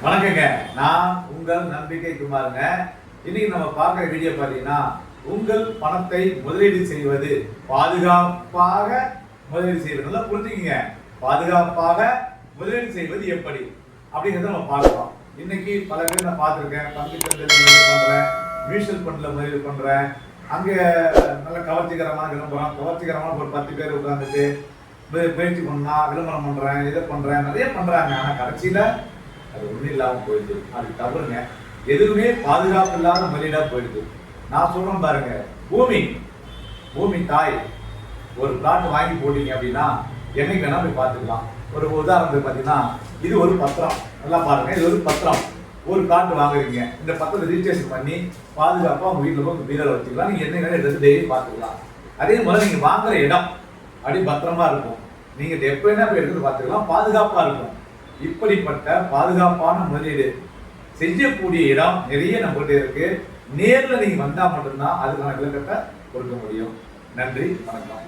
வணக்கங்க. நான் உங்கள் நம்பிக்கை குமாருங்க. இன்னைக்கு நம்ம பார்க்குற வீடியோ பார்த்தீங்கன்னா, உங்கள் பணத்தை முதலீடு செய்வது பாதுகாப்பாக முதலீடு செய்வது. நல்லா புரிஞ்சுக்கங்க, பாதுகாப்பாக முதலீடு செய்வது எப்படி அப்படிங்கிறத நம்ம பார்க்கலாம். இன்னைக்கு பல பேர் நான் பார்த்துருக்கேன். பங்கு சந்தையில் முதலீடு பண்ணுறேன், மியூச்சுவல் ஃபண்டில் முதலீடு பண்ணுறேன். அங்கே நல்ல கவர்ச்சிகரமாக விளம்பரம், கவர்ச்சிகரமாக ஒரு 10 பேர் உட்காந்துட்டு முயற்சி பண்ணா விளம்பரம் பண்ணுறேன், இதை பண்ணுறேன், நிறைய பண்ணுறாங்க. ஆனால் கடைசியில் அது ஒன்றும் இல்லாமல் போயிடுது. அது தவறுங்க. எதுவுமே பாதுகாப்பு இல்லாத முதலீடாக போயிடுது. நான் சொல்றேன் பாருங்க, பூமி தாய் ஒரு பிளாட் வாங்கி போட்டீங்க அப்படின்னா என்னைக்கு வேணா போய் பார்த்துக்கலாம். ஒரு உதாரணத்துக்கு பார்த்தீங்கன்னா, இது ஒரு பத்திரம். நல்லா பாருங்க, இது ஒரு பத்திரம். ஒரு பிளாட் வாங்குறீங்க, இந்த பத்திரத்தை ரிஜிஸ்ட்ரேஷன் பண்ணி பாதுகாப்பாக உங்க வீட்டில் போய் பீரல் வச்சுக்கலாம். நீங்க என்ன எடுத்து டெய்லி பார்த்துக்கலாம். அதே மாதிரி நீங்க வாங்குற இடம் அப்படி பத்திரமா இருக்கும். நீங்க எப்ப வேணா போய் எடுத்து பார்த்துக்கலாம், பாதுகாப்பா இருக்கும். இப்படிப்பட்ட பாதுகாப்பான முதலீடு செய்யக்கூடிய இடம் நிறைய நம்மகிட்ட இருக்கு. நேரில் நீங்க வந்தா மட்டும்தான் அதுக்கான விளக்கத்தை கொடுக்க முடியும். நன்றி, வணக்கம்.